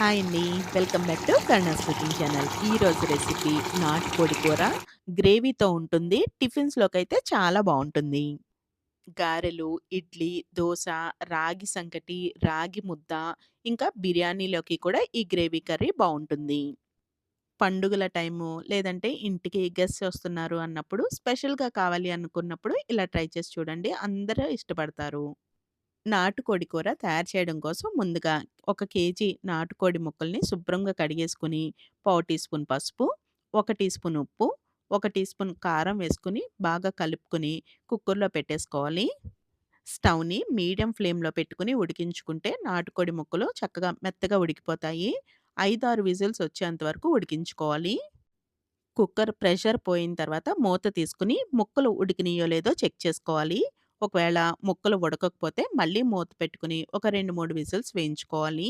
Hi అండి. Welcome back to Karna's cooking channel. ఈరోజు recipe నాటుకోడి కూర. గ్రేవీతో ఉంటుంది. టిఫిన్స్‌లోకైతే చాలా బావుంటుంది. గారెలు, ఇడ్లీ, దోస, రాగి సంకటి, రాగి ముద్ద, ఇంకా బిర్యానీలోకి కూడా ఈ గ్రేవీ కర్రీ బావుంటుంది. పండుగల టైము లేదంటే ఇంటికి గెస్ట్స్ వస్తున్నారు అన్నప్పుడు స్పెషల్‌గా కావాలి అనుకున్నప్పుడు ఇలా ట్రై చేసి చూడండి. అందరూ ఇష్టపడతారు. నాటుకోడి కూర తయారు చేయడం కోసం ముందుగా ఒక కేజీ నాటుకోడి ముక్కల్ని శుభ్రంగా కడిగేసుకుని, పావు టీ స్పూన్ పసుపు, ఒక టీ స్పూన్ ఉప్పు, ఒక టీ స్పూన్ కారం వేసుకొని బాగా కలుపుకొని కుక్కర్‌లో పెట్టేసుకోవాలి. స్టవ్‌ని మీడియం ఫ్లేమ్‌లో పెట్టుకొని ఉడికించుకుంటే నాటుకోడి ముక్కలు చక్కగా మెత్తగా ఉడికిపోతాయి. 5, 6 విజిల్స్ వచ్చేంత వరకు ఉడికించుకోవాలి. కుక్కర్ ప్రెషర్ పోయిన తర్వాత మూత తీసుకొని ముక్కలు ఉడికినాయో లేదో చెక్ చేసుకోవాలి. ఒకవేళ ముక్కలు ఉడకకపోతే మళ్ళీ మూత పెట్టుకొని ఒక 2, 3 విజిల్స్ వేయించుకోవాలి.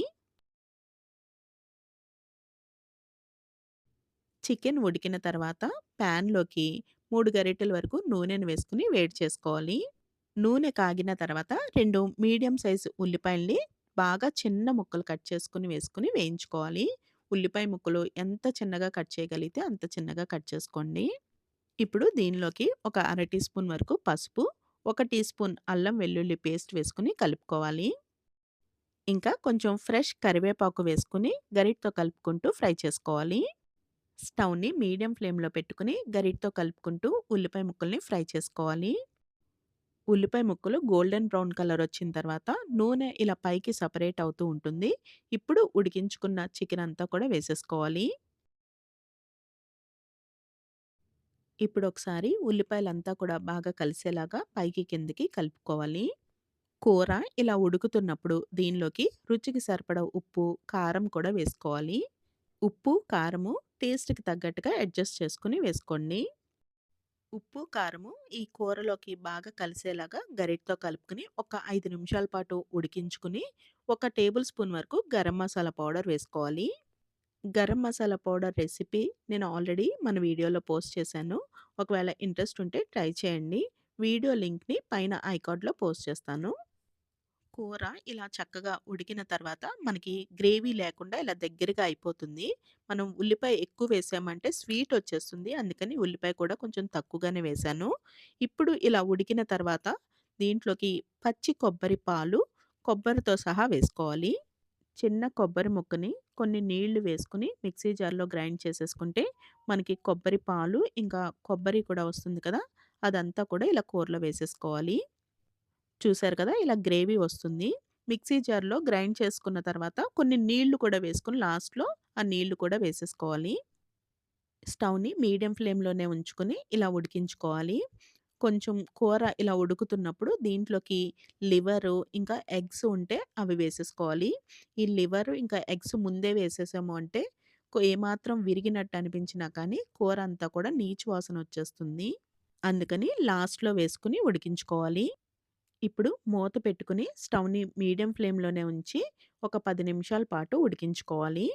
చికెన్ ఉడికిన తర్వాత ప్యాన్‌లోకి 3 గరిటెల వరకు నూనెను వేసుకొని వేడి చేసుకోవాలి. నూనె కాగిన తర్వాత 2 మీడియం సైజ్ ఉల్లిపాయల్ని బాగా చిన్న ముక్కలు కట్ చేసుకొని వేసుకొని వేయించుకోవాలి. ఉల్లిపాయ ముక్కలు ఎంత చిన్నగా కట్ చేయగలిగితే అంత చిన్నగా కట్ చేసుకోండి. ఇప్పుడు దీనిలోకి ఒక అర టీ స్పూన్ వరకు పసుపు, ఒక టీ స్పూన్ అల్లం వెల్లుల్లి పేస్ట్ వేసుకొని కలుపుకోవాలి. ఇంకా కొంచెం ఫ్రెష్ కరివేపాకు వేసుకొని గరిటతో కలుపుకుంటూ ఫ్రై చేసుకోవాలి. స్టవ్‌ని మీడియం ఫ్లేమ్‌లో పెట్టుకొని గరిటతో కలుపుకుంటూ ఉల్లిపాయ ముక్కల్ని ఫ్రై చేసుకోవాలి. ఉల్లిపాయ ముక్కలు గోల్డెన్ బ్రౌన్ కలర్ వచ్చిన తర్వాత నూనె ఇలా పైకి సెపరేట్ అవుతూ ఉంటుంది. ఇప్పుడు ఉడికించుకున్న చికెన్ అంతా కూడా వేసేసుకోవాలి. ఇప్పుడు ఒకసారి ఉల్లిపాయలంతా కూడా బాగా కలిసేలాగా పైకి కిందకి కలుపుకోవాలి. కూర ఇలా ఉడుకుతున్నప్పుడు దీనిలోకి రుచికి సరిపడా ఉప్పు, కారం కూడా వేసుకోవాలి. ఉప్పు, కారము టేస్ట్‌కి తగ్గట్టుగా అడ్జస్ట్ చేసుకొని వేసుకోండి. ఉప్పు, కారము ఈ కూరలోకి బాగా కలిసేలాగా గరిటతో కలుపుకొని ఒక 5 నిమిషాల పాటు ఉడికించుకుని, ఒక టేబుల్ స్పూన్ వరకు గరం మసాలా పౌడర్ వేసుకోవాలి. గరం మసాలా పౌడర్ రెసిపీ నేను ఆల్రెడీ మన వీడియోలో పోస్ట్ చేశాను. ఒకవేళ ఇంట్రెస్ట్ ఉంటే ట్రై చేయండి. వీడియో లింక్‌ని పైన ఐకార్డ్‌లో పోస్ట్ చేస్తాను. కూర ఇలా చక్కగా ఉడికిన తర్వాత మనకి గ్రేవీ లేకుండా ఇలా దగ్గరగా అయిపోతుంది. మనం ఉల్లిపాయ ఎక్కువ వేసామంటే స్వీట్ వచ్చేస్తుంది. అందుకని ఉల్లిపాయ కూడా కొంచెం తక్కువగానే వేశాను. ఇప్పుడు ఇలా ఉడికిన తర్వాత దీంట్లోకి పచ్చి కొబ్బరి పాలు, కొబ్బరితో సహా వేసుకోవాలి. చిన్న కొబ్బరి ముక్కని కొన్ని నీళ్లు వేసుకొని మిక్సీ జార్‌లో గ్రైండ్ చేసేసుకుంటే మనకి కొబ్బరి పాలు, ఇంకా కొబ్బరి కూడా వస్తుంది కదా! అదంతా కూడా ఇలా కూరలో వేసేసుకోవాలి. చూసారు కదా! ఇలా గ్రేవీ వస్తుంది. మిక్సీ జార్‌లో గ్రైండ్ చేసుకున్న తర్వాత కొన్ని నీళ్లు కూడా వేసుకొని లాస్ట్‌లో ఆ నీళ్లు కూడా వేసేసుకోవాలి. స్టవ్‌ని మీడియం ఫ్లేమ్‌లోనే ఉంచుకొని ఇలా ఉడికించుకోవాలి. కొంచెం కూర ఇలా ఉడుకుతున్నప్పుడు దీంట్లోకి లివరు, ఇంకా ఎగ్స్ ఉంటే అవి వేసేసుకోవాలి. ఈ లివరు, ఇంకా ఎగ్స్ ముందే వేసేసాము అంటే ఏమాత్రం విరిగినట్టు అనిపించినా కానీ కూర అంతా కూడా నీచు వాసన వచ్చేస్తుంది. అందుకని లాస్ట్‌లో వేసుకొని ఉడికించుకోవాలి. ఇప్పుడు మూత పెట్టుకొని స్టవ్‌ని మీడియం ఫ్లేమ్‌లోనే ఉంచి ఒక 10 నిమిషాల పాటు ఉడికించుకోవాలి.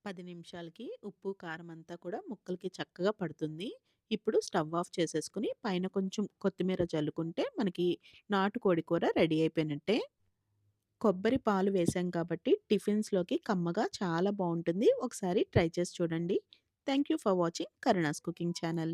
10 నిమిషాలకి ఉప్పు, కారం అంతా కూడా ముక్కలకి చక్కగా పడుతుంది. ఇప్పుడు స్టవ్ ఆఫ్ చేసేసుకొని పైన కొంచెం కొత్తిమీర జల్లుకుంటే మనకి నాటుకోడి కూర రెడీ అయిపోయినట్టే. కొబ్బరి పాలు వేసాం కాబట్టి టిఫిన్స్‌లోకి కమ్మగా చాలా బావుంటుంది. ఒకసారి ట్రై చేసి చూడండి. Thank you for watching Karuna's cooking channel.